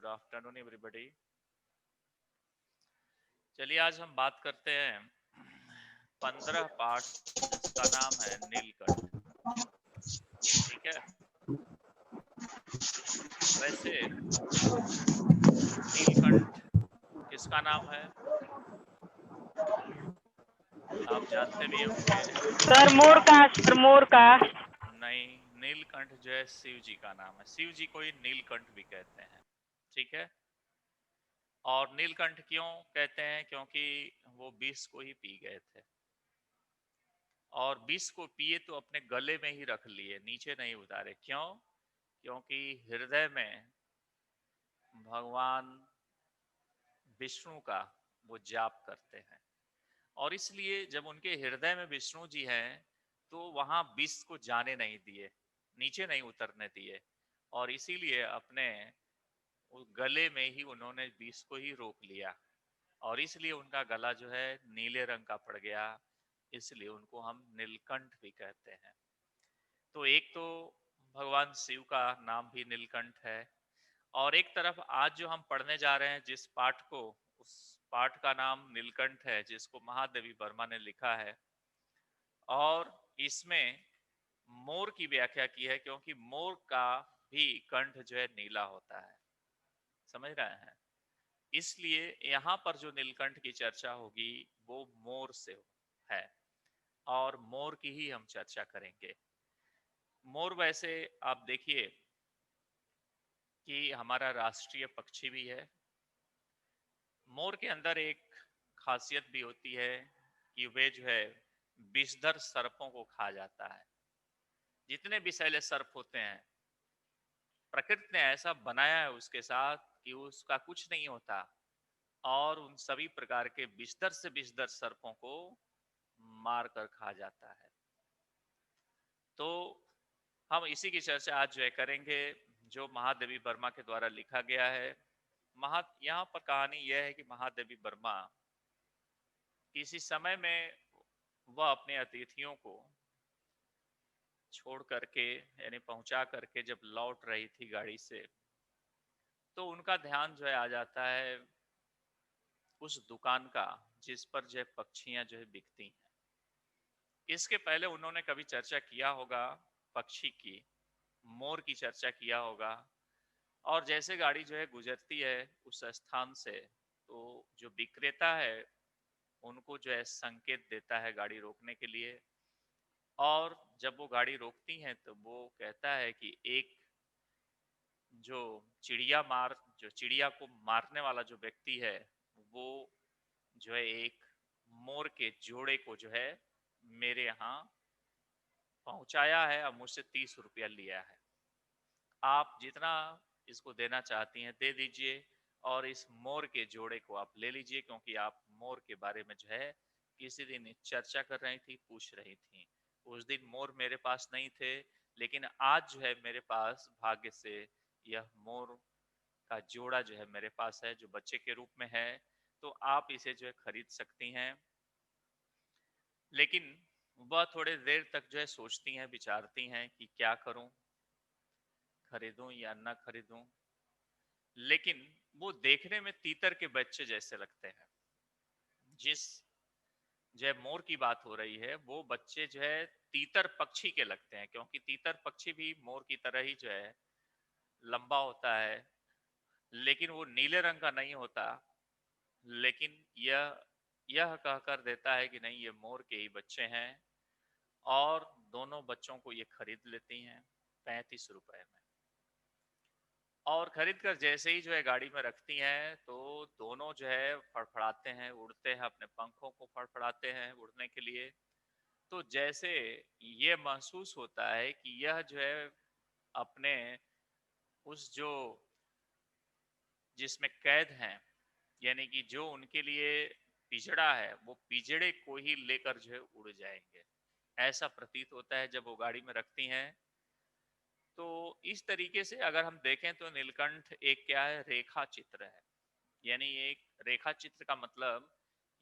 Afternoon everybody. चलिए आज हम बात करते हैं 15 पाठ जिसका नाम है नीलकंठ। ठीक है। वैसे नीलकंठ किसका नाम है आप जानते भी होंगे। सर मोर का, सर मोर का। नहीं, नीलकंठ जो है शिव जी का नाम है। शिव जी को ही नीलकंठ भी कहते हैं। ठीक है। और नीलकंठ क्यों कहते हैं? क्योंकि वो विष को ही पी गए थे और विष को पिए तो अपने गले में ही रख लिए, नीचे नहीं उतारे। क्यों? क्योंकि हृदय में भगवान विष्णु का वो जाप करते हैं और इसलिए जब उनके हृदय में विष्णु जी हैं तो वहां विष को जाने नहीं दिए, नीचे नहीं उतरने दिए और इसीलिए अपने उस गले में ही उन्होंने विष को ही रोक लिया और इसलिए उनका गला जो है नीले रंग का पड़ गया। इसलिए उनको हम नीलकंठ भी कहते हैं। तो एक तो भगवान शिव का नाम भी नीलकंठ है और एक तरफ आज जो हम पढ़ने जा रहे हैं जिस पाठ को, उस पाठ का नाम नीलकंठ है जिसको महादेवी वर्मा ने लिखा है और इसमें मोर की व्याख्या की है क्योंकि मोर का भी कंठ जो है नीला होता है। समझ रहे हैं? इसलिए यहाँ पर जो नीलकंठ की चर्चा होगी वो मोर से है और मोर की ही हम चर्चा करेंगे। मोर वैसे आप देखिए कि हमारा राष्ट्रीय पक्षी भी है। मोर के अंदर एक खासियत भी होती है कि वे जो है विषधर सर्पों को खा जाता है। जितने विषैले सर्प होते हैं प्रकृति ने ऐसा बनाया है उसके साथ कि उसका कुछ नहीं होता और उन सभी प्रकार के विषधर से विषधर सर्पों को मार कर खा जाता है। तो हम इसी की चर्चा आज जो है करेंगे जो महादेवी वर्मा के द्वारा लिखा गया है। यहाँ पर कहानी यह है कि महादेवी वर्मा किसी समय में वह अपने अतिथियों को छोड़ करके यानी पहुंचा करके जब लौट रही थी गाड़ी से तो उनका ध्यान जो है आ जाता है उस दुकान का जिस पर जो है पक्षियां जो है बिकती हैं। इसके पहले उन्होंने कभी चर्चा किया होगा पक्षी की, मोर की चर्चा किया होगा और जैसे गाड़ी जो है गुजरती है उस स्थान से तो जो विक्रेता है उनको जो है संकेत देता है गाड़ी रोकने के लिए और जब वो गाड़ी रोकती हैं तो वो कहता है कि एक जो जो चिड़िया को मारने वाला जो व्यक्ति है वो जो है एक मोर के जोड़े को जो है मेरे यहाँ पहुंचाया है और मुझसे 30 रुपया लिया है। आप जितना इसको देना चाहती हैं दे दीजिए और इस मोर के जोड़े को आप ले लीजिए क्योंकि आप मोर के बारे में जो है किसी दिन चर्चा कर रही थी, पूछ रही थी। उस दिन मोर मेरे पास नहीं थे लेकिन आज जो है मेरे पास भाग्य से यह मोर का जोड़ा जो है मेरे पास है जो बच्चे के रूप में है। तो आप इसे जो है खरीद सकती हैं। लेकिन वह थोड़े देर तक जो है सोचती हैं, विचारती हैं कि क्या करूं, खरीदूं या ना खरीदूं। लेकिन वो देखने में तीतर के बच्चे जैसे लगते हैं। जिस जो है मोर की बात हो रही है वो बच्चे जो है तीतर पक्षी के लगते हैं क्योंकि तीतर पक्षी भी मोर की तरह ही जो है लंबा होता है लेकिन वो नीले रंग का नहीं होता। लेकिन यह कहकर देता है कि नहीं ये मोर के ही बच्चे हैं और दोनों बच्चों को ये खरीद लेती हैं 35 रुपए में। और खरीद कर जैसे ही जो है गाड़ी में रखती हैं तो दोनों जो है फड़फड़ाते हैं, उड़ते हैं, अपने पंखों को फड़फड़ाते हैं उड़ने के लिए। तो जैसे ये महसूस होता है कि यह जो है अपने उस जो जिसमें कैद हैं यानी कि जो उनके लिए पिजड़ा है वो पिजड़े को ही लेकर जो है उड़ जाएंगे, ऐसा प्रतीत होता है जब वो गाड़ी में रखती हैं। तो इस तरीके से अगर हम देखें तो नीलकंठ एक क्या है, रेखा चित्र है। यानी एक रेखा चित्र का मतलब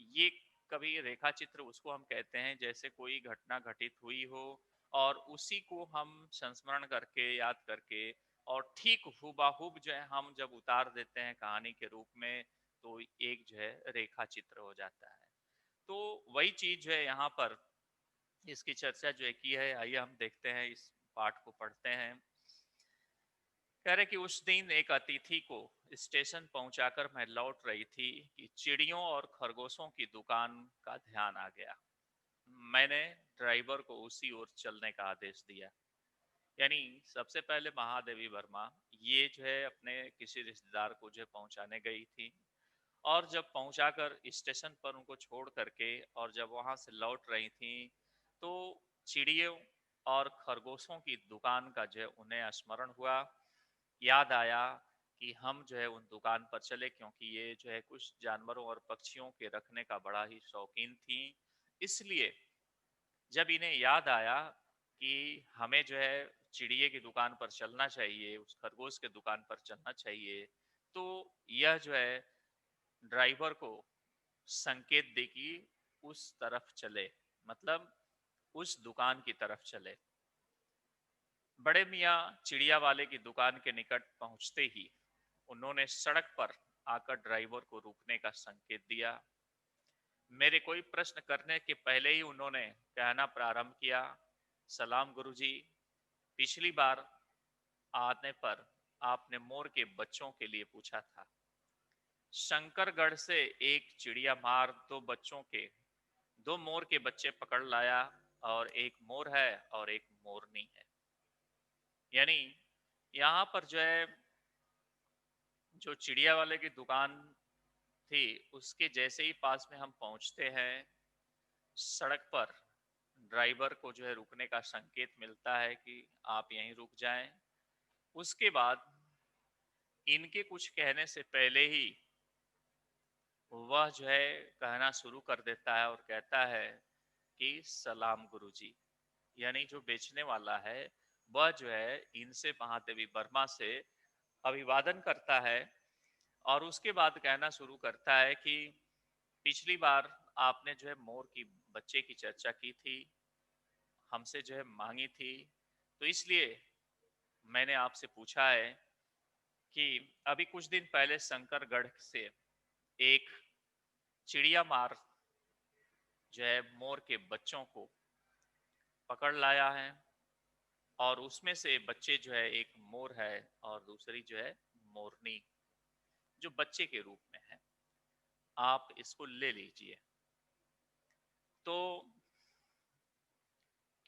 ये कभी रेखा चित्र उसको हम कहते हैं जैसे कोई घटना घटित हुई हो और उसी को हम संस्मरण करके याद करके और ठीक हूबहूब जो है हम जब उतार देते हैं कहानी के रूप में, तो एक जो है रेखा चित्र हो जाता है। तो वही चीज जो है यहाँ पर इसकी चर्चा जो है की है। आइए हम देखते हैं, इस पाठ को पढ़ते हैं। कह रहे कि उस दिन एक अतिथि को स्टेशन पहुंचाकर मैं लौट रही थी कि चिड़ियों और खरगोशों की दुकान का ध्यान आ गया। मैंने ड्राइवर को उसी ओर चलने का आदेश दिया। यानी सबसे पहले महादेवी वर्मा ये जो है अपने किसी रिश्तेदार को जो है पहुंचाने गई थी, और जब पहुंचाकर स्टेशन पर उनको छोड़ करके और जब वहां से लौट रही थी, तो चिड़ियों और खरगोशों की दुकान का जो है उन्हें स्मरण हुआ। याद आया कि हम जो है उन दुकान पर चले, क्योंकि ये जो है कुछ जानवरों और पक्षियों के रखने का बड़ा ही शौकीन थी। इसलिए जब इन्हें याद आया कि हमें जो है चिड़िए की दुकान पर चलना चाहिए, उस खरगोश के दुकान पर चलना चाहिए, तो यह जो है ड्राइवर को संकेत दे कि उस तरफ चले, मतलब उस दुकान की तरफ चले। बड़े मियाँ चिड़िया वाले की दुकान के निकट पहुंचते ही उन्होंने सड़क पर आकर ड्राइवर को रुकने का संकेत दिया। मेरे कोई प्रश्न करने के पहले ही उन्होंने कहना प्रारंभ किया, सलाम गुरुजी, पिछली बार आने पर आपने मोर के बच्चों के लिए पूछा था। शंकरगढ़ से एक चिड़िया मार दो मोर के बच्चे पकड़ लाया, और एक मोर है और एक मोरनी है। यानी यहाँ पर जो है, जो चिड़िया वाले की दुकान थी उसके जैसे ही पास में हम पहुंचते हैं, सड़क पर ड्राइवर को जो है रुकने का संकेत मिलता है कि आप यहीं रुक जाएं। उसके बाद इनके कुछ कहने से पहले ही वह जो है कहना शुरू कर देता है और कहता है कि सलाम गुरुजी। यानी जो बेचने वाला है वह जो है इनसे महादेवी वर्मा से अभिवादन करता है, और उसके बाद कहना शुरू करता है कि पिछली बार आपने जो है मोर की बच्चे की चर्चा की थी, हमसे जो है मांगी थी, तो इसलिए मैंने आपसे पूछा है कि अभी कुछ दिन पहले शंकरगढ़ से एक चिड़िया मार जो है मोर के बच्चों को पकड़ लाया है, और उसमें से बच्चे जो है एक मोर है और दूसरी जो है मोरनी, जो बच्चे के रूप में है। आप इसको ले लीजिए। तो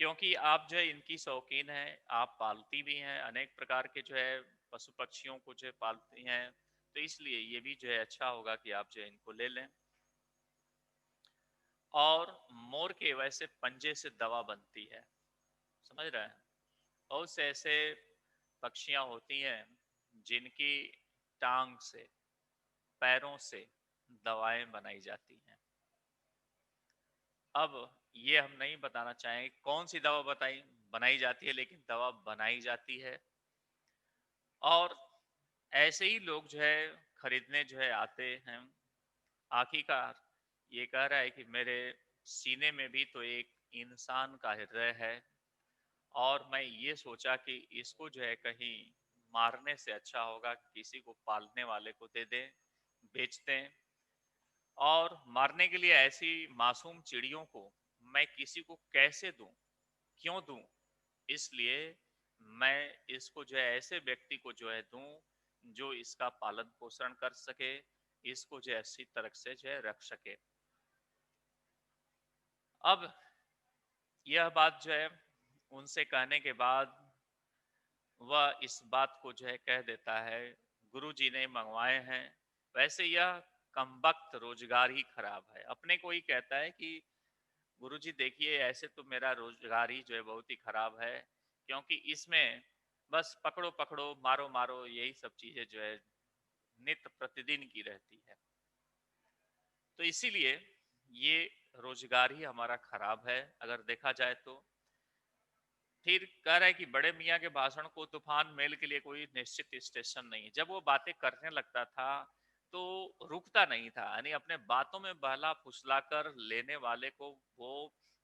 क्योंकि आप जो है इनकी शौकीन है, आप पालती भी हैं, अनेक प्रकार के जो है पशु पक्षियों को जो है पालती हैं, तो इसलिए ये भी जो है अच्छा होगा कि आप जो है इनको ले लें। और मोर के वैसे पंजे से दवा बनती है, समझ रहे हैं। बहुत से ऐसे पक्षियां होती हैं जिनकी टांग से, पैरों से दवाएं बनाई जाती हैं। अब ये हम नहीं बताना चाहेंगे कौन सी दवा बनाई जाती है, लेकिन दवा बनाई जाती है। और ऐसे ही लोग जो है खरीदने जो है आते हैं। आखिरकार ये कह रहा है कि मेरे सीने में भी तो एक इंसान का हृदय है, और मैं ये सोचा कि इसको जो है कहीं मारने से अच्छा होगा कि किसी को पालने वाले को दे दें, बेच दें। और मारने के लिए ऐसी मासूम चिड़ियों को मैं किसी को कैसे दूं, क्यों दूं? इसलिए मैं इसको जो है ऐसे व्यक्ति को जो है दूं जो इसका पालन पोषण कर सके, इसको जो है अच्छी तरह से जो है रख सके। अब यह बात जो है उनसे कहने के बाद वह इस बात को जो है कह देता है, गुरुजी ने मंगवाए हैं। वैसे यह कमबख्त रोजगार ही खराब है। अपने को ही कहता है कि गुरुजी देखिए, ऐसे तो मेरा रोजगार ही जो है बहुत ही खराब है, क्योंकि इसमें बस पकड़ो पकड़ो मारो मारो यही सब चीजें जो है नित्य प्रतिदिन की रहती है। तो इसीलिए ये रोजगार ही हमारा खराब है अगर देखा जाए तो। फिर कह रहा है कि बड़े मियाँ के भाषण को तूफान मेल के लिए कोई निश्चित स्टेशन नहीं है। जब वो बातें करने लगता था तो रुकता नहीं था, यानी अपने बातों में बहला फुसला कर लेने वाले को वो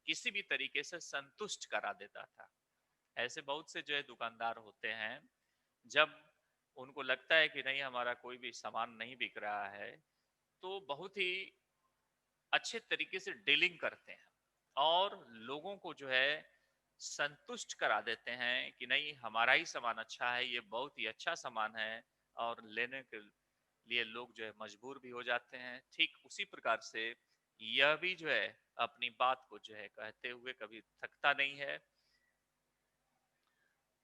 किसी भी तरीके से संतुष्ट करा देता था। ऐसे बहुत से जो है दुकानदार होते हैं जब उनको लगता है कि नहीं हमारा कोई भी सामान नहीं बिक रहा है, तो बहुत ही अच्छे तरीके से डीलिंग करते हैं और लोगों को जो है संतुष्ट करा देते हैं कि नहीं हमारा ही सामान अच्छा है, ये बहुत ही अच्छा सामान है, और लेने के लिए लोग जो है मजबूर भी हो जाते हैं। ठीक उसी प्रकार से यह भी जो है अपनी बात को जो है कहते हुए कभी थकता नहीं है,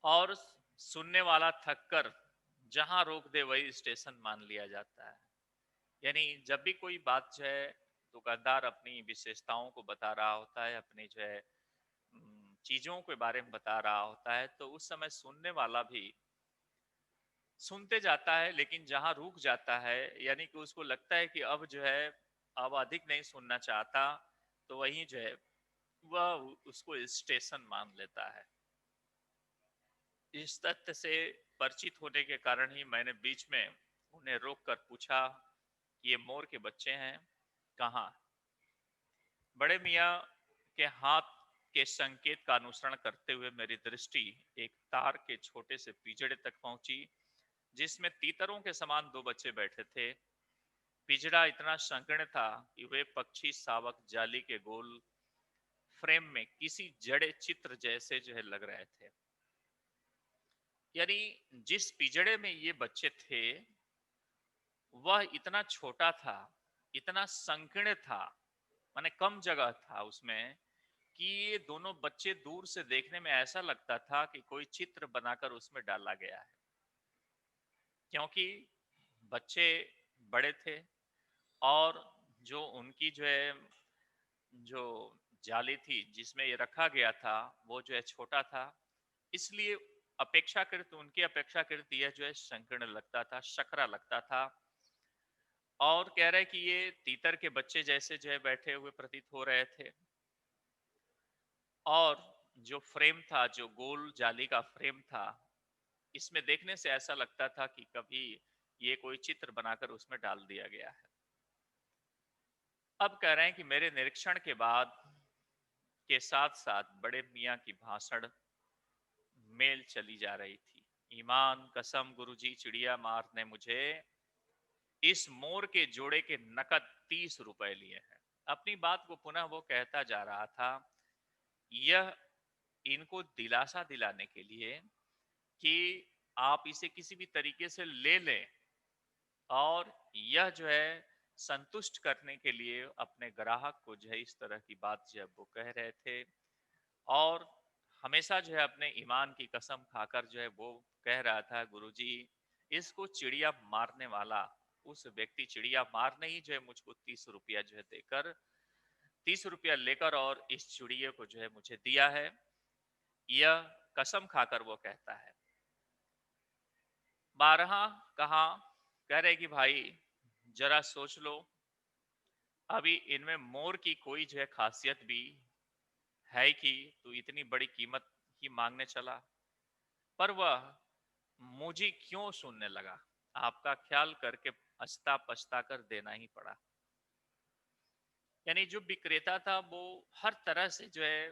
और सुनने वाला थक कर जहां रोक दे वही स्टेशन मान लिया जाता है। यानी जब भी कोई बात जो है दुकानदार अपनी विशेषताओं को बता रहा होता है, अपनी जो है चीजों के बारे में बता रहा होता है, तो उस समय सुनने वाला भी सुनते जाता है, लेकिन जहां रुक जाता है यानी कि उसको लगता है कि अब जो है अब अधिक नहीं सुनना चाहता, तो वही जो है वह उसको स्टेशन मान लेता है। इस तथ्य से परिचित होने के कारण ही मैंने बीच में उन्हें रोक कर पूछा कि ये मोर के बच्चे हैं कहाँ। बड़े मियाँ के हाथ के संकेत का अनुसरण करते हुए मेरी दृष्टि एक तार के छोटे से पिंजड़े तक पहुंची, जिसमें तीतरों के समान दो बच्चे बैठे थे। पिंजड़ा इतना संकीर्ण था कि वे पक्षी शावक जाली के गोल फ्रेम में किसी जड़े चित्र जैसे जो है लग रहे थे। यानी जिस पिंजड़े में ये बच्चे थे वह इतना छोटा था, इतना संकीर्ण था, माने कम जगह था उसमें, कि ये दोनों बच्चे दूर से देखने में ऐसा लगता था कि कोई चित्र बनाकर उसमें डाला गया है। क्योंकि बच्चे बड़े थे और जो उनकी जो है जो जाली थी जिसमें ये रखा गया था वो जो है छोटा था, इसलिए अपेक्षाकृत उनकी अपेक्षाकृत यह जो है संकीर्ण लगता था, शकरा लगता था। और कह रहे कि ये तीतर के बच्चे जैसे जो है बैठे हुए प्रतीत हो रहे थे। और जो फ्रेम था, जो गोल जाली का फ्रेम था, इसमें देखने से ऐसा लगता था कि कभी ये कोई चित्र बनाकर उसमें डाल दिया गया है। अब कह रहे हैं कि मेरे निरीक्षण के बाद के साथ साथ बड़े मियाँ की भाषण मेल चली जा रही थी। ईमान कसम गुरुजी, चिड़िया मार ने मुझे इस मोर के जोड़े के नकद 30 रुपए लिए हैं। अपनी बात को पुनः वो कहता जा रहा था। यह इनको दिलासा दिलाने के लिए कि आप इसे किसी भी तरीके से ले लें, और यह जो है संतुष्ट करने के लिए अपने ग्राहक को जो है इस तरह की बात जो है वो कह रहे थे। और हमेशा जो है अपने ईमान की कसम खाकर जो है वो कह रहा था, गुरुजी इसको चिड़िया मारने वाला उस व्यक्ति चिड़िया मारने ही जो है मुझको 30 रुपया जो है देकर 30 रुपया लेकर और इस चिड़िया को जो है मुझे दिया है। यह कसम खाकर वो कहता है। बारहा कहा, कह रहे कि भाई जरा सोच लो, अभी इनमें मोर की कोई जो है खासियत भी है कि तू इतनी बड़ी कीमत ही मांगने चला। पर वह मुझे क्यों सुनने लगा, आपका ख्याल करके पछता पछता कर देना ही पड़ा। यानी जो विक्रेता था वो हर तरह से जो है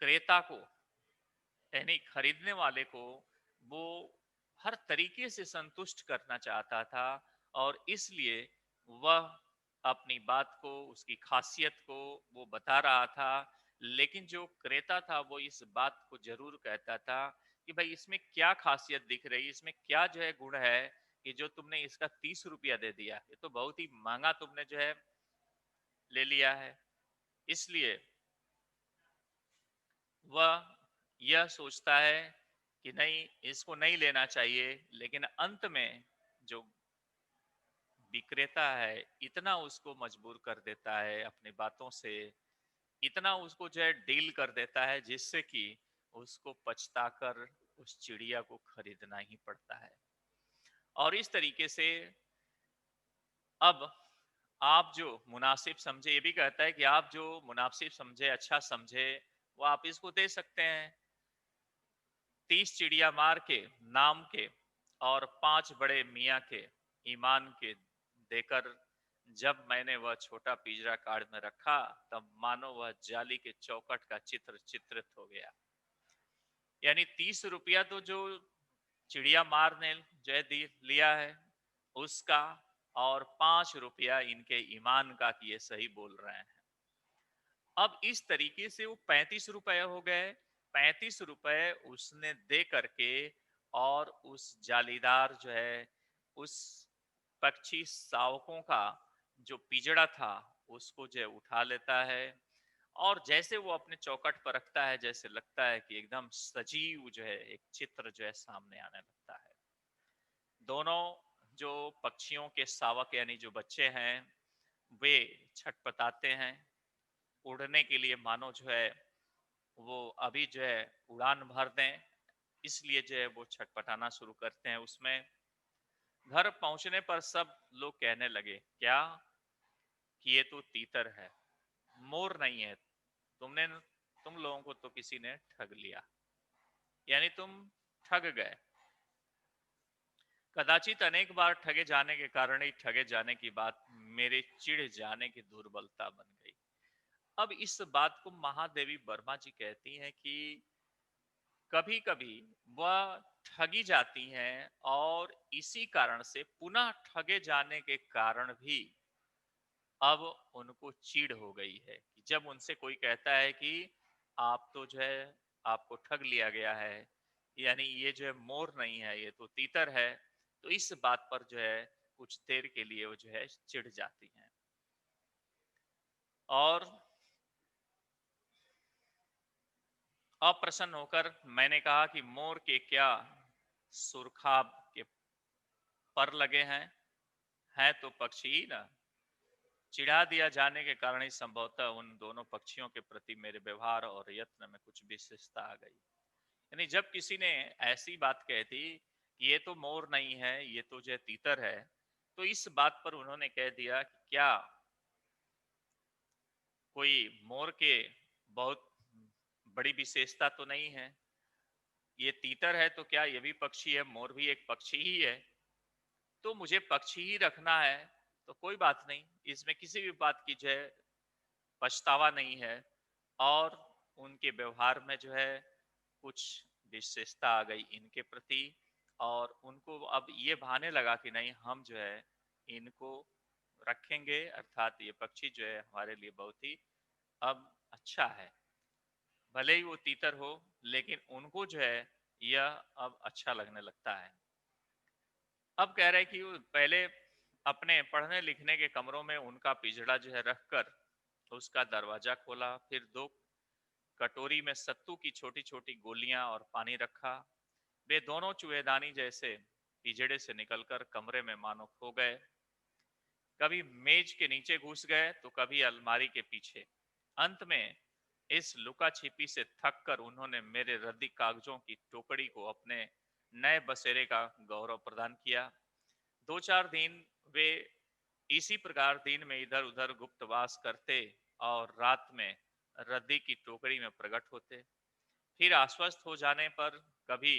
क्रेता को यानी खरीदने वाले को वो हर तरीके से संतुष्ट करना चाहता था, और इसलिए वह अपनी बात को, उसकी खासियत को वो बता रहा था। लेकिन जो क्रेता था वो इस बात को जरूर कहता था कि भाई इसमें क्या खासियत दिख रही, इसमें क्या जो है गुण है कि जो तुमने इसका 30 रुपया दे दिया, ये तो बहुत ही महंगा तुमने जो है ले लिया है। इसलिए वह यह सोचता है कि नहीं इसको नहीं लेना चाहिए, लेकिन अंत में जो विक्रेता है इतना उसको मजबूर कर देता है अपनी बातों से, इतना उसको जो है डील कर देता है जिससे कि उसको पछताकर उस चिड़िया को खरीदना ही पड़ता है। और इस तरीके से अब आप जो मुनासिब समझे, ये भी कहता है कि आप जो मुनासिब समझे, अच्छा समझे, वो आप इसको दे सकते हैं। 30 चिड़िया मार के नाम के और 5 बड़े मियाँ के ईमान के देकर जब मैंने वह छोटा पिंजरा कार्ड में रखा, तब मानो वह जाली के चौकट का चित्र चित्रित हो गया। यानी 30 रुपया तो जो चिड़िया मारने लिया है उसका, और 5 रुपया इनके ईमान का कि ये सही बोल रहे हैं। अब इस तरीके से वो 35 रुपए हो गए। 35 रुपए उसने दे करके और उस जालीदार उस पक्षी शावकों का जो पिंजड़ा था उसको उठा लेता है, और जैसे वो अपने चौखट पर रखता है, जैसे लगता है कि एकदम सजीव एक चित्र सामने आने लगता है। दोनों जो पक्षियों के शावक यानी जो बच्चे हैं वे छटपटाते हैं उड़ने के लिए, मानो वो अभी उड़ान भर दें, इसलिए वो छटपटाना शुरू करते हैं उसमें। घर पहुंचने पर सब लोग कहने लगे क्या कि ये तो तीतर है, मोर नहीं है। तुम लोगों को तो किसी ने ठग लिया, यानी तुम ठग गए। कदाचित अनेक बार ठगे जाने के कारण ही ठगे जाने की बात मेरे चिढ़ जाने की दुर्बलता बन गई। अब इस बात को महादेवी वर्मा जी कहती हैं कि कभी कभी वह ठगी जाती हैं, और इसी कारण से पुनः ठगे जाने के कारण भी अब उनको चिढ़ हो गई है कि जब उनसे कोई कहता है कि आप तो आपको ठग लिया गया है, यानी ये मोर नहीं है ये तो तीतर है, तो इस बात पर कुछ देर के लिए वो चिढ़ जाती हैं। और अप्रसन्न होकर मैंने कहा कि मोर के क्या सुरखाब के पर लगे हैं तो पक्षी ही ना। चिढ़ा दिया जाने के कारण ही संभवतः उन दोनों पक्षियों के प्रति मेरे व्यवहार और यत्न में कुछ विशेषता आ गई। यानी जब किसी ने ऐसी बात कह दी कि ये तो मोर नहीं है ये तो तीतर है, तो इस बात पर उन्होंने कह दिया कि क्या कोई मोर के बहुत बड़ी विशेषता तो नहीं है, ये तीतर है तो क्या ये भी पक्षी है, मोर भी एक पक्षी ही है, तो मुझे पक्षी ही रखना है, तो कोई बात नहीं, इसमें किसी भी बात की पछतावा नहीं है। और उनके व्यवहार में कुछ विशेषता आ गई इनके प्रति, और उनको अब ये भाने लगा कि नहीं हम इनको रखेंगे, अर्थात ये पक्षी हमारे लिए बहुत ही अब अच्छा है। भले ही वो तीतर हो, लेकिन उनको यह अब अच्छा लगने लगता है। अब कह रहे कि वो पहले अपने पढ़ने लिखने के कमरों में उनका पिंजड़ा रखकर उसका दरवाजा खोला, फिर दो कटोरी में सत्तू की छोटी छोटी गोलियां और पानी रखा। वे दोनों चूहेदानी जैसे पिंजड़े से निकलकर कमरे में मानो खो गए, कभी मेज के नीचे घुस गए तो कभी अलमारी के पीछे। अंत में इस लुका छिपी से थक कर उन्होंने मेरे रद्दी कागजों की टोकरी को अपने नए बसेरे का गौरव प्रदान किया। 2-4 दिन वे इसी प्रकार दिन में इधर उधर गुप्तवास करते और रात में रद्दी की टोकरी में प्रकट होते। फिर आश्वस्त हो जाने पर कभी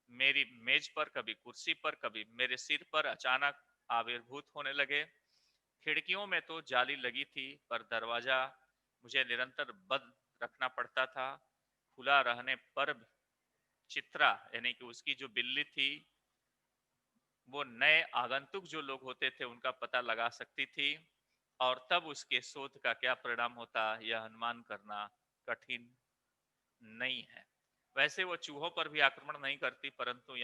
मेरी मेज पर, कभी कुर्सी पर, कभी मेरे सिर पर अचानक आविर्भूत होने लगे। खिड़कियों में तो जाली लगी थी, पर दरवाजा मुझे निरंतर बंद रखना पड़ता था। खुला रहने पर चित्रा यानी कि उसकी जो बिल्ली थी वो नए आगंतुक जो लोग होते थे उनका पता लगा सकती थी, और तब उसके शोध का क्या परिणाम होता यह अनुमान करना कठिन नहीं है। वैसे वो चूहों पर भी आक्रमण नहीं करती, परंतु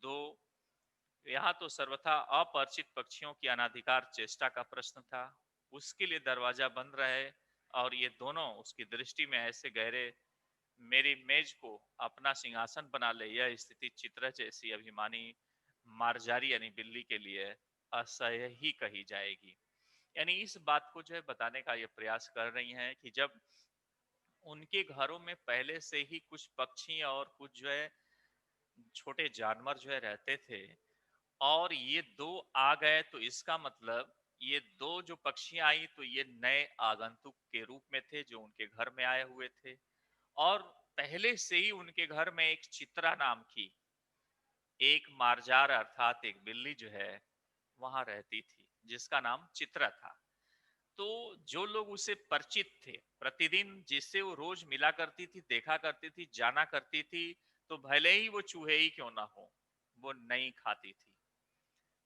दो यहाँ तो सर्वथा अपरिचित पक्षियों की अनाधिकार चेष्टा का प्रश्न था। उसके लिए दरवाजा बंद रहे, और ये दोनों उसकी दृष्टि में ऐसे गहरे मेरी मेज को अपना सिंहासन बना ले, यह स्थिति चित्र जैसी अभिमानी मार्जारी यानी बिल्ली के लिए असह्य ही कही जाएगी। यानी इस बात को बताने का ये प्रयास कर रही हैं कि जब उनके घरों में पहले से ही कुछ पक्षी और कुछ छोटे जानवर रहते थे, और ये दो आ गए, तो इसका मतलब ये दो जो पक्षी आई तो ये नए आगंतुक के रूप में थे जो उनके घर में आए हुए थे। और पहले से ही उनके घर में एक चित्रा नाम की एक मार्जार अर्थात एक बिल्ली वहां रहती थी, जिसका नाम चित्रा था। तो जो लोग उससे परिचित थे, प्रतिदिन जिससे वो रोज मिला करती थी, देखा करती थी, जाना करती थी, तो भले ही वो चूहे ही क्यों ना हो, वो नहीं खाती थी।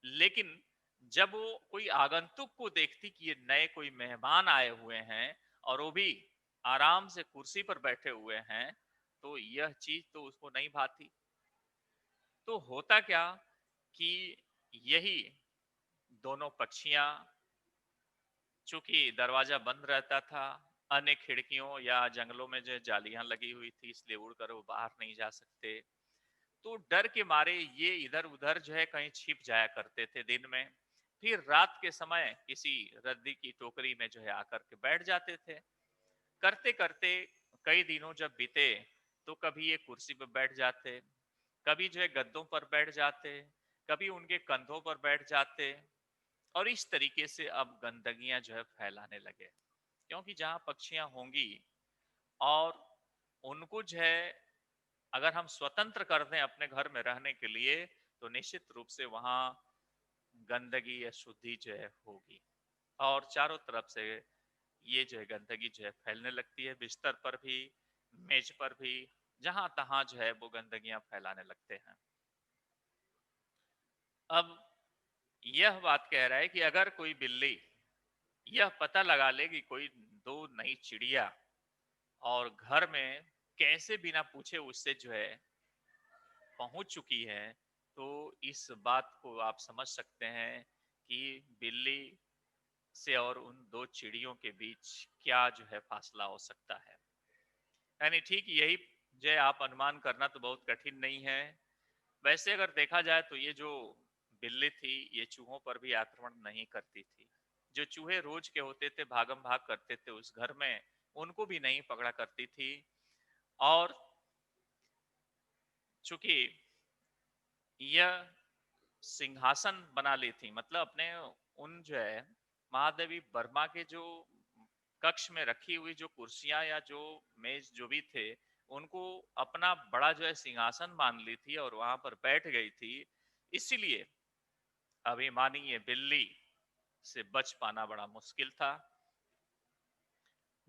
लेकिन जब वो कोई आगंतुक को देखती कि ये नए कोई मेहमान आए हुए हैं और वो भी आराम से कुर्सी पर बैठे हुए हैं, तो यह चीज तो उसको नहीं भाती। तो होता क्या कि यही दोनों पक्षियां, चूंकि दरवाजा बंद रहता था, अन्य खिड़कियों या जंगलों में जो जालियां लगी हुई थी, इसलिए उड़कर वो बाहर नहीं जा सकते, तो डर के मारे ये इधर उधर जो है कहीं छिप जाया करते थे दिन में। फिर रात के समय किसी रद्दी की टोकरी में जो है आकर के बैठ जाते थे। करते करते कई दिनों जब बीते, तो कभी ये कुर्सी पर बैठ जाते, कभी जो है गद्दों पर बैठ जाते, कभी उनके कंधों पर बैठ जाते। और इस तरीके से अब गंदगियां जो है फैलाने लगे, क्योंकि जहां पक्षियां होंगी और उनको जो है अगर हम स्वतंत्र कर दें अपने घर में रहने के लिए, तो निश्चित रूप से वहां गंदगी या शुद्धि जो है होगी। और चारों तरफ से ये जो है गंदगी जो है फैलने लगती है, बिस्तर पर भी, मेज पर भी, जहां तहां जो है वो गंदगियां फैलाने लगते हैं। अब यह बात कह रहा है कि अगर कोई बिल्ली यह पता लगा ले कि कोई दो नई चिड़िया और घर में कैसे बिना पूछे उससे जो है पहुंच चुकी है, तो इस बात को आप समझ सकते हैं कि बिल्ली से और उन दो चिड़ियों के बीच क्या जो है फासला हो सकता है। यानी ठीक यही जो है आप अनुमान करना तो बहुत कठिन नहीं है। वैसे अगर देखा जाए तो ये जो बिल्ली थी, ये चूहों पर भी आक्रमण नहीं करती थी। जो चूहे रोज के होते थे, भागम भाग करते थे उस घर में, उनको भी नहीं पकड़ा करती थी। और चूंकि यह सिंहासन बना ली थी, मतलब अपने उन जो है महादेवी वर्मा के जो कक्ष में रखी हुई जो कुर्सियां या जो मेज जो भी थे, उनको अपना बड़ा जो है सिंहासन मान ली थी और वहां पर बैठ गई थी। इसीलिए अभिमानी ये बिल्ली से बच पाना बड़ा मुश्किल था।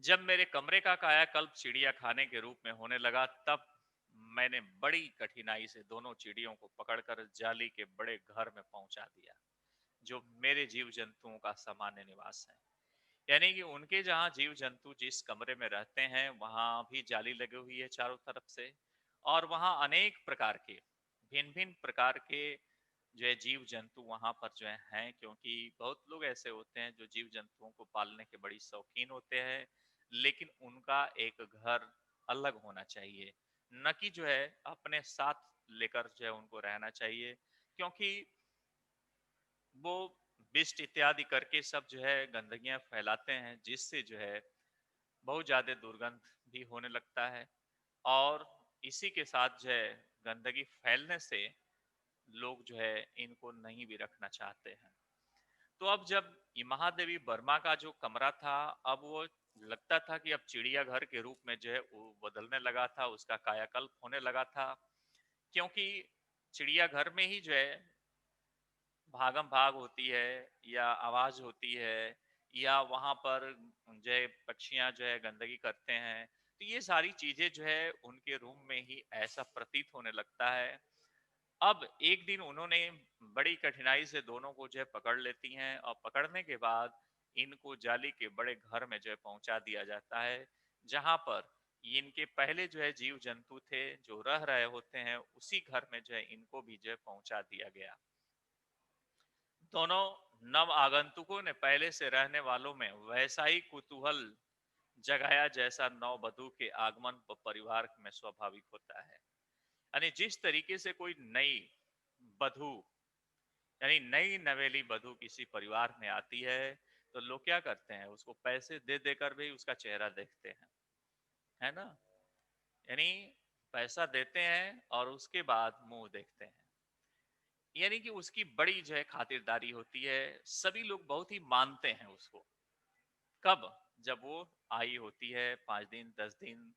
जब मेरे कमरे का कायाकल्प चिड़िया खाने के रूप में होने लगा, तब मैंने बड़ी कठिनाई से दोनों चिड़ियों को पकड़कर जाली के बड़े घर में पहुंचा दिया, जो मेरे जीव जंतुओं का सामान्य निवास है। यानी कि उनके जहाँ जीव जंतु जिस कमरे में रहते हैं, वहां भी जाली लगी हुई है चारों तरफ से। और वहां अनेक प्रकार के, भिन्न भिन्न प्रकार के जो है जीव जंतु वहां पर जो है हैं, क्योंकि बहुत लोग ऐसे होते हैं जो जीव जंतुओं को पालने के बड़ी शौकीन होते हैं। लेकिन उनका एक घर अलग होना चाहिए, न कि जो है अपने साथ लेकर जो है उनको रहना चाहिए। क्योंकि वो बिस्ट इत्यादि करके सब जो है गंदगियां फैलाते हैं, जिससे जो है बहुत ज्यादा दुर्गंध भी होने लगता है। और इसी के साथ जो है गंदगी फैलने से लोग जो है इनको नहीं भी रखना चाहते हैं। तो अब जब ये महादेवी वर्मा का जो कमरा था, अब वो लगता था कि अब चिड़ियाघर के रूप में जो है वो बदलने लगा था, उसका कायाकल्प होने लगा था। क्योंकि चिड़ियाघर में ही जो है भागम भाग होती है, या आवाज होती है, या वहां पर जो है पक्षियां जो है गंदगी करते हैं, तो ये सारी चीजें जो है उनके रूम में ही ऐसा प्रतीत होने लगता है। अब एक दिन उन्होंने बड़ी कठिनाई से दोनों को जो है पकड़ लेती हैं, और पकड़ने के बाद इनको जाली के बड़े घर में जो है पहुंचा दिया जाता है, जहां पर इनके पहले जो है जीव जंतु थे जो रह रहे होते हैं, उसी घर में जो है इनको भी जो है पहुंचा दिया गया। दोनों नव आगंतुकों ने पहले से रहने वालों में वैसा ही कुतूहल जगाया जैसा नव वधु के आगमन पर परिवार में स्वाभाविक होता है। यानी जिस तरीके से कोई नई वधु, यानी नई नवेली वधु किसी परिवार में आती है, तो लोग क्या करते हैं, उसको पैसे दे देकर भी उसका चेहरा देखते हैं, है ना। यानी पैसा देते हैं और उसके बाद मुंह देखते हैं। यानी कि उसकी बड़ी जो है खातिरदारी होती है, सभी लोग बहुत ही मानते हैं उसको। कब? जब वो आई होती है 5 दिन 10 दिन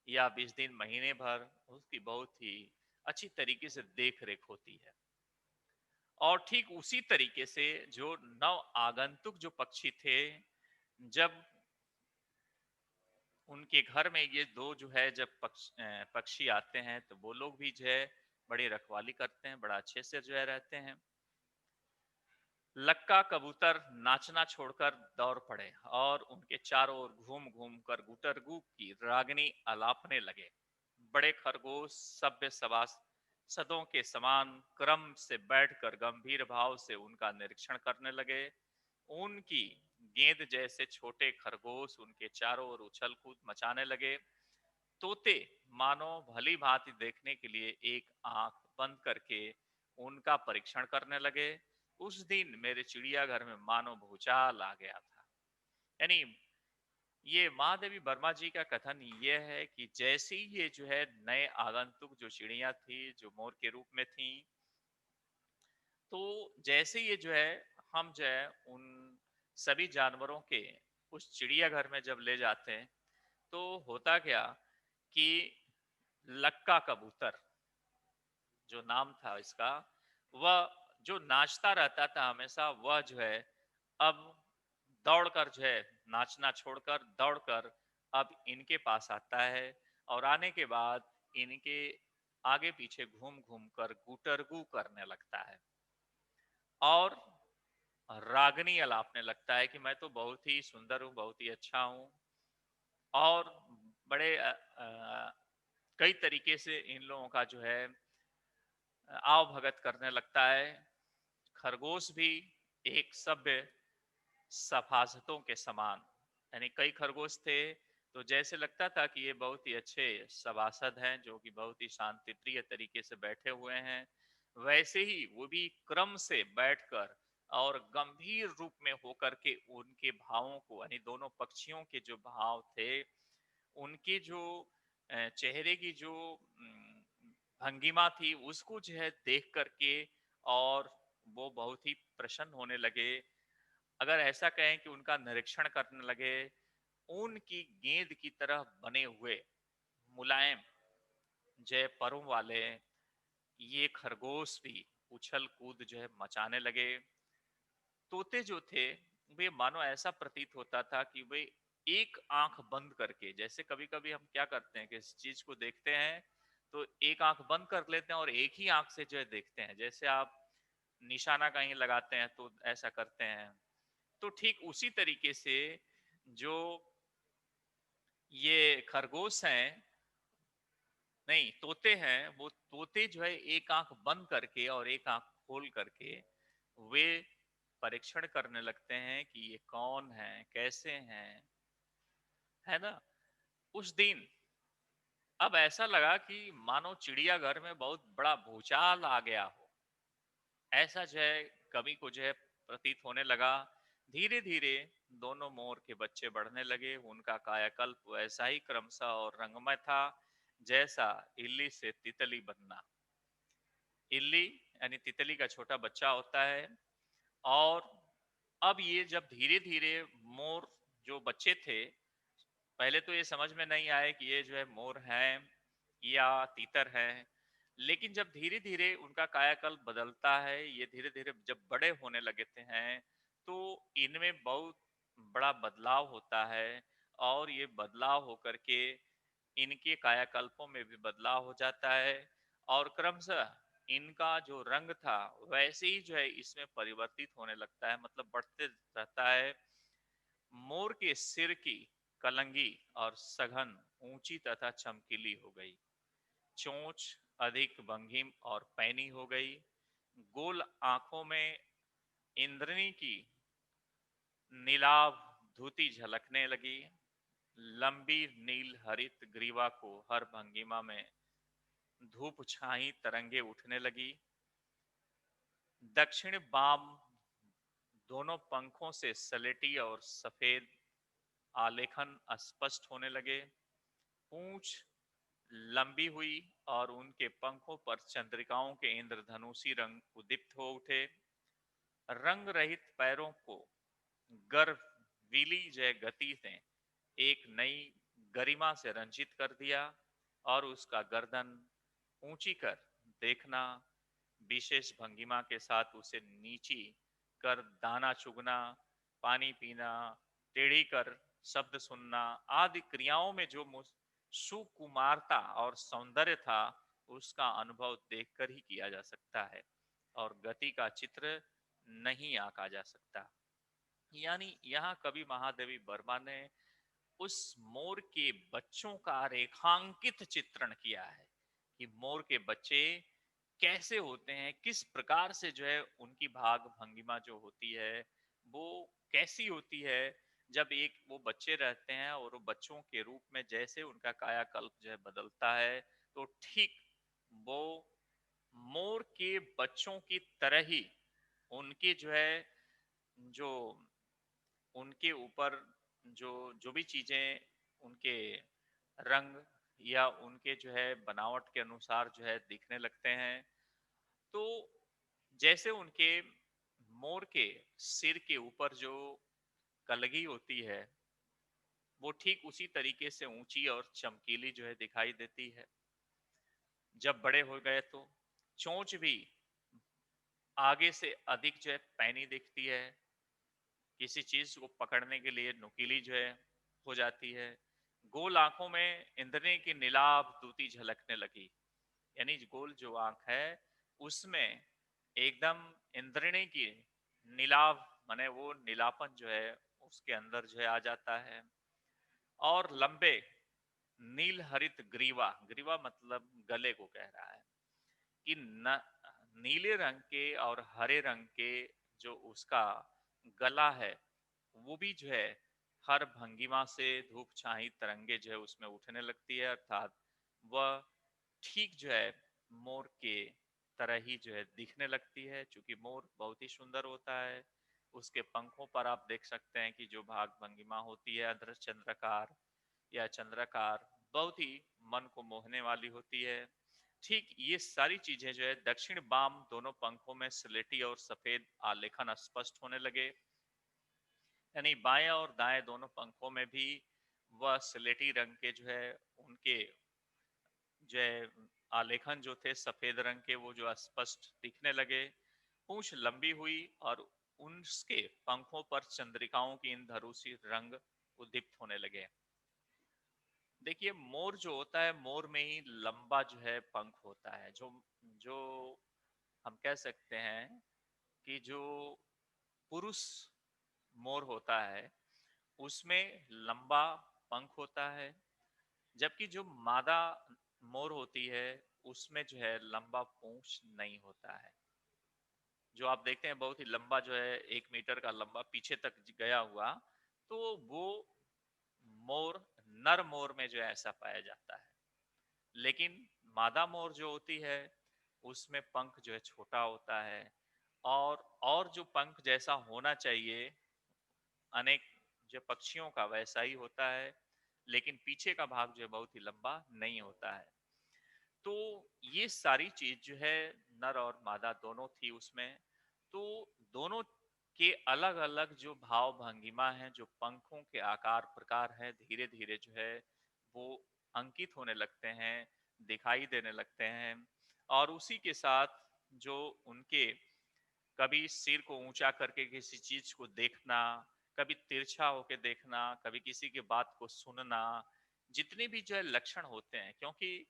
या 20 दिन, महीने भर, उसकी बहुत ही अच्छी तरीके से देख रेख होती है। और ठीक उसी तरीके से जो नव आगंतुक जो पक्षी थे, जब उनके घर में ये दो जो है जब पक्षी आते हैं तो वो लोग भी जो है बड़ी रखवाली करते हैं, बड़ा अच्छे से जो है रहते हैं। लक्का कबूतर नाचना छोड़कर दौड़ पड़े और उनके चारों ओर घूम घूम कर गुटरगू की रागनी अलापने लगे। बड़े खरगोश सभ्य सभासदों के समान क्रम से बैठकर गंभीर भाव से उनका निरीक्षण करने लगे। उनकी गेंद जैसे छोटे खरगोश उनके चारों ओर उछल कूद मचाने लगे। तोते मानो भली भांति देखने के लिए एक आंख बंद करके उनका परीक्षण करने लगे। उस दिन मेरे चिड़ियाघर में मानो भूचाल आ गया था। यानी ये महादेवी वर्मा जी का कथन ये है कि जैसे ही ये जो है नए आगंतुक जो चिड़िया थी जो मोर के रूप में थी, तो जैसे ये जो है हम जो है उन सभी जानवरों के उस चिड़ियाघर में जब ले जाते हैं तो होता क्या कि लक्का कबूतर जो नाम था इसका, वह जो नाचता रहता था हमेशा, वह जो है अब दौड़कर जो है नाचना छोड़कर दौड़कर अब इनके पास आता है और आने के बाद इनके आगे पीछे घूम घूम कर गुटरगू करने लगता है और रागनी अलापने लगता है कि मैं तो बहुत ही सुंदर हूँ, बहुत ही अच्छा हूँ। और बड़े कई तरीके से इन लोगों का जो है आव भगत करने लगता है। खरगोश भी एक सभ्य सभासदों के समान, यानी कई खरगोश थे तो जैसे लगता था कि ये बहुत ही अच्छे सभासद हैं जो कि बहुत ही शांति प्रिय तरीके से बैठे हुए हैं, वैसे ही वो भी क्रम से बैठकर और गंभीर रूप में होकर के उनके भावों को, यानी दोनों पक्षियों के जो भाव थे उनके जो चेहरे की जो भंगिमा थी उसको जो है देख करके और वो बहुत ही प्रसन्न होने लगे। अगर ऐसा कहें कि उनका निरीक्षण करने लगे, उनकी गेंद की तरह बने हुए मुलायम जय परों वाले ये खरगोश भी उछल कूद जो है मचाने लगे। तोते जो थे वे मानो ऐसा प्रतीत होता था कि वे एक आंख बंद करके, जैसे कभी कभी हम क्या करते हैं कि इस चीज को देखते हैं तो एक आंख बंद कर लेते हैं और एक ही आंख से जो है देखते हैं, जैसे आप निशाना कहीं लगाते हैं तो ऐसा करते हैं। तो ठीक उसी तरीके से जो ये खरगोश हैं, नहीं तोते हैं, वो तोते जो है एक आंख बंद करके और एक आंख खोल करके वे परीक्षण करने लगते हैं कि ये कौन है, कैसे हैं, है ना। उस दिन अब ऐसा लगा कि मानो चिड़ियाघर में बहुत बड़ा भूचाल आ गया हो, ऐसा जो है कवि को जो है प्रतीत होने लगा। धीरे धीरे दोनों मोर के बच्चे बढ़ने लगे, उनका कायाकल्प वैसा ही क्रमशः और रंगमय था जैसा इल्ली से तितली बनना। इल्ली यानी तितली का छोटा बच्चा होता है। और अब ये जब धीरे धीरे मोर जो बच्चे थे, पहले तो ये समझ में नहीं आए कि ये जो है मोर हैं या तीतर हैं, लेकिन जब धीरे धीरे उनका कायाकल्प बदलता है, ये धीरे धीरे जब बड़े होने लगते हैं तो इनमें बहुत बड़ा बदलाव होता है और ये बदलाव होकर के इनके कायाकल्पों में भी बदलाव हो जाता है और क्रमशः इनका जो रंग था वैसे ही जो है इसमें परिवर्तित होने लगता है, मतलब बढ़ते रहता है। मोर के सिर की कलंगी और सघन ऊंची तथा चमकीली हो गई, चोंच अधिक भंगीम और पैनी हो गई, गोल आंखों में इंद्रनी की नीलाभ धुती झलकने लगी, लंबी नील हरित ग्रीवा को हर भंगिमा में धूप छाई तरंगे उठने लगी, दक्षिण बाम दोनों पंखों से सलेटी और सफेद आलेखन स्पष्ट होने लगे, पूंछ लंबी हुई और उनके पंखों पर चंद्रिकाओं के इंद्रधनुषी रंग उद्दीप्त हो उठे। रंग रहित पैरों को गर्वीली जय गति ने एक नई गरिमा से रंजित कर दिया और उसका गर्दन ऊंची कर देखना, विशेष भंगिमा के साथ उसे नीची कर दाना चुगना, पानी पीना, टेढ़ी कर शब्द सुनना आदि क्रियाओं में जो सुकुमारता और सौंदर्य था, उसका अनुभव देखकर ही किया जा सकता है और गति का चित्र नहीं आंका जा सकता। यानी यहाँ कवि महादेवी वर्मा ने उस मोर के बच्चों का रेखांकित चित्रण किया है कि मोर के बच्चे कैसे होते हैं, किस प्रकार से जो है उनकी भाग भंगिमा जो होती है वो कैसी होती है। जब एक वो बच्चे रहते हैं और वो बच्चों के रूप में जैसे उनका कायाकल्प जो है बदलता है, तो ठीक वो मोर के बच्चों की तरह ही उनके जो है जो उनके ऊपर जो जो भी चीजें उनके रंग या उनके जो है बनावट के अनुसार जो है दिखने लगते हैं। तो जैसे उनके मोर के सिर के ऊपर जो कलगी होती है, वो ठीक उसी तरीके से ऊंची और चमकीली जो है दिखाई देती है। जब बड़े हो गए तो चोंच भी आगे से अधिक जो है पैनी दिखती है, किसी चीज को पकड़ने के लिए नुकीली जो है हो जाती है। गोल आंखों में इंद्रनी की नीलाभ दूती झलकने लगी। यानी गोल जो आंख है उसमें एकदम इंद्रनी की नीलाभ माने वो नीलापन जो है उसके अंदर जो है आ जाता है। और लंबे नील हरित ग्रीवा, ग्रीवा मतलब गले को कह रहा है कि नीले रंग के और हरे रंग के जो उसका गला है, वो भी जो है हर भंगिमा से धूप छाई तरंगे जो है उसमें उठने लगती है, अर्थात वह ठीक जो है मोर के तरह ही जो है दिखने लगती है। चूंकि मोर बहुत ही सुंदर होता है, उसके पंखों पर आप देख सकते हैं कि जो भाग भंगिमा होती है अधर चंद्रकार या चंद्रकार, बहुत ही मन को मोहने वाली होती है। ठीक ये सारी चीजें जो है दक्षिण बाम दोनों पंखों में स्लेटी और सफेद आलेखन स्पष्ट होने लगे। यानी बाएं और दाएं दोनों पंखों में भी वह स्लेटी रंग के जो है उनके जो है आलेखन जो थे सफेद रंग के, वो जो स्पष्ट दिखने लगे। पूंछ लंबी हुई और उसके पंखों पर चंद्रिकाओं की इन धरूसी रंग उद्दीप्त होने लगे। देखिए मोर जो होता है, मोर में ही लंबा जो है पंख होता है। जो जो हम कह सकते हैं कि जो पुरुष मोर होता है उसमें लंबा पंख होता है, जबकि जो मादा मोर होती है उसमें जो है लंबा पूंछ नहीं होता है। जो आप देखते हैं बहुत ही लंबा जो है 1 मीटर का लंबा पीछे तक गया हुआ, तो वो मोर नर मोर में जो है ऐसा पाया जाता है। लेकिन मादा मोर जो होती है उसमें पंख जो है छोटा होता है, और जो पंख जैसा होना चाहिए अनेक जो पक्षियों का वैसा ही होता है, लेकिन पीछे का भाग जो है बहुत ही लंबा नहीं होता है। तो ये सारी चीज जो है नर और मादा दोनों थी उसमें। तो दोनों के अलग अलग जो भाव भंगिमा है, जो पंखों के आकार प्रकार है, धीरे धीरे जो है वो अंकित होने लगते हैं, दिखाई देने लगते हैं। और उसी के साथ जो उनके कभी सिर को ऊंचा करके किसी चीज को देखना, कभी तिरछा होके देखना, कभी किसी की बात को सुनना, जितने भी जो है लक्षण होते हैं, क्योंकि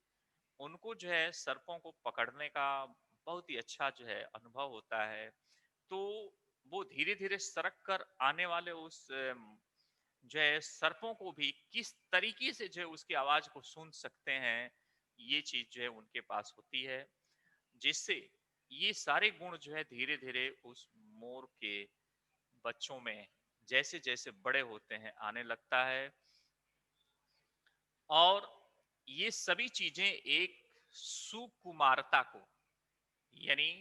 उनको जो है सर्पों को पकड़ने का बहुत ही अच्छा जो है अनुभव होता है। तो वो धीरे धीरे सरक कर आने वाले उस जो है सर्पों को भी किस तरीके से जो है उसकी आवाज को सुन सकते हैं, ये चीज जो है उनके पास होती है, जिससे ये सारे गुण जो है धीरे धीरे उस मोर के बच्चों में जैसे जैसे बड़े होते हैं आने लगता है। और ये सभी चीजें एक सुकुमारता को, यानी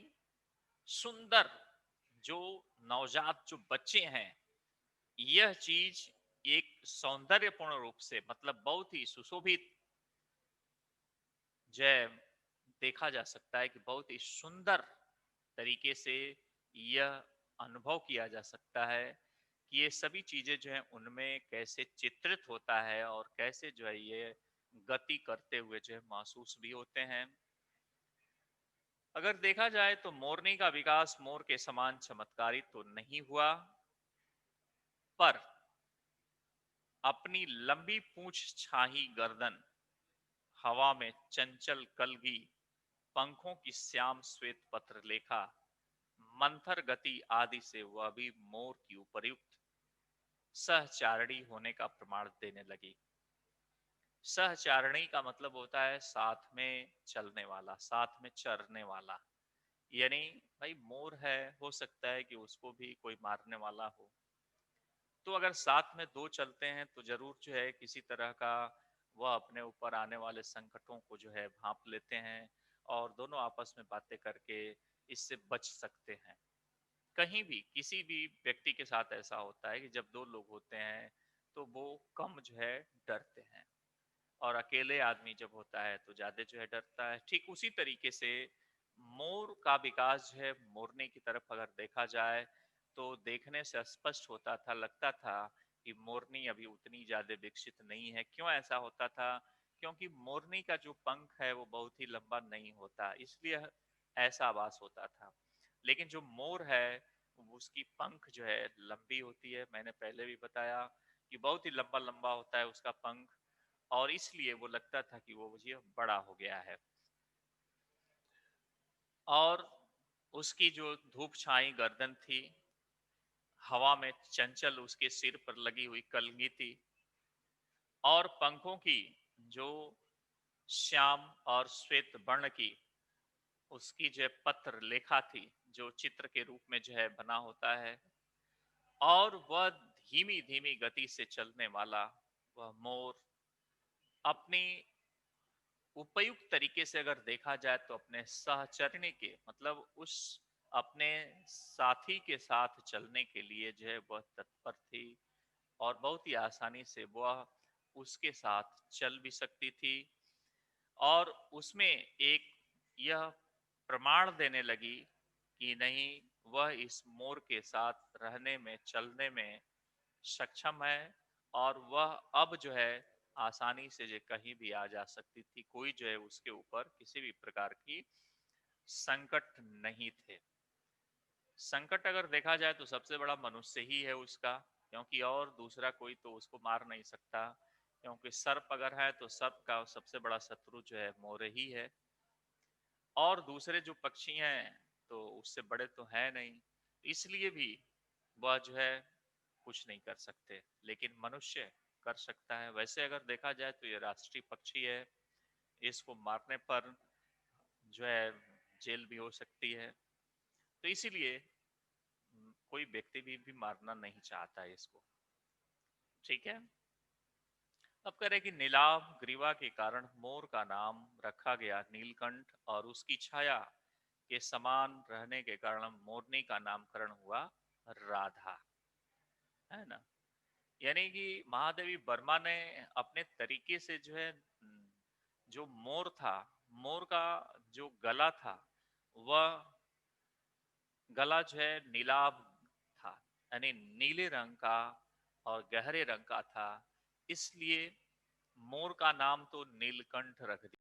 सुंदर जो नवजात जो बच्चे हैं, यह चीज एक सौंदर्यपूर्ण रूप से मतलब बहुत ही सुशोभित जय देखा जा सकता है कि बहुत ही सुंदर तरीके से यह अनुभव किया जा सकता है कि ये सभी चीजें जो है उनमें कैसे चित्रित होता है और कैसे जो है ये गति करते हुए जो है महसूस भी होते हैं। अगर देखा जाए तो मोरनी का विकास मोर के समान चमत्कारी तो नहीं हुआ, पर अपनी लंबी पूंछ छाही गर्दन, हवा में चंचल कलगी, पंखों की श्याम श्वेत पत्र लेखा, मंथर गति आदि से वह भी मोर की उपर्युक्त सहचारिणी होने का प्रमाण देने लगी। सहचारिणी का मतलब होता है साथ में चलने वाला, साथ में चरने वाला। यानी भाई मोर है, हो सकता है कि उसको भी कोई मारने वाला हो, तो अगर साथ में दो चलते हैं तो जरूर जो है किसी तरह का वह अपने ऊपर आने वाले संकटों को जो है भांप लेते हैं और दोनों आपस में बातें करके इससे बच सकते हैं। कहीं भी किसी भी व्यक्ति के साथ ऐसा होता है कि जब दो लोग होते हैं तो वो कम जो है डरते हैं, और अकेले आदमी जब होता है तो ज्यादा जो है डरता है। ठीक उसी तरीके से मोर का विकास जो है मोरने की तरफ अगर देखा जाए तो देखने से स्पष्ट होता था, लगता था कि मोरनी अभी उतनी ज्यादा विकसित नहीं है। क्यों ऐसा होता था? क्योंकि मोरनी का जो पंख है वो बहुत ही लंबा नहीं होता, इसलिए ऐसा आभास होता था। लेकिन जो मोर है उसकी पंख जो है लंबी होती है, मैंने पहले भी बताया कि बहुत ही लंबा लंबा होता है उसका पंख, और इसलिए वो लगता था कि वो मुझे बड़ा हो गया है। और उसकी जो धूप छाई गर्दन थी, हवा में चंचल उसके सिर पर लगी हुई कलगी थी, और पंखों की जो श्याम और श्वेत वर्ण की उसकी जो पत्र लेखा थी, जो चित्र के रूप में जो है बना होता है, और वह धीमी धीमी गति से चलने वाला वह मोर अपनी उपयुक्त तरीके से अगर देखा जाए तो अपने सहचरणी के मतलब उस अपने साथी के साथ चलने के लिए जो है वह तत्पर थी, और बहुत ही आसानी से वह उसके साथ चल भी सकती थी। और उसमें एक यह प्रमाण देने लगी कि नहीं, वह इस मोर के साथ रहने में चलने में सक्षम है, और वह अब जो है आसानी से जो कहीं भी आ जा सकती थी, कोई जो है उसके ऊपर किसी भी प्रकार की संकट नहीं थे। संकट अगर देखा जाए तो सबसे बड़ा मनुष्य ही है उसका, क्योंकि और दूसरा कोई तो उसको मार नहीं सकता, क्योंकि सर्प अगर है तो सर्प का सबसे बड़ा शत्रु जो है मोर ही है, और दूसरे जो पक्षी हैं तो उससे बड़े तो है नहीं, इसलिए भी वह जो है कुछ नहीं कर सकते। लेकिन मनुष्य कर सकता है। वैसे अगर देखा जाए तो ये राष्ट्रीय पक्षी है, इसको मारने पर जो है जेल भी हो सकती है, तो इसीलिए कोई व्यक्ति भी मारना नहीं चाहता है इसको। ठीक है। अब कह रहे कि नीलाभ ग्रीवा के कारण मोर का नाम रखा गया नीलकंठ, और उसकी छाया के समान रहने के कारण मोरनी का नामकरण हुआ राधा। है ना? यानी कि महादेवी वर्मा ने अपने तरीके से जो है जो मोर था, मोर का जो गला था, वह गला जो है नीलाभ था, यानी नीले रंग का और गहरे रंग का था, इसलिए मोर का नाम तो नीलकंठ रख दिया।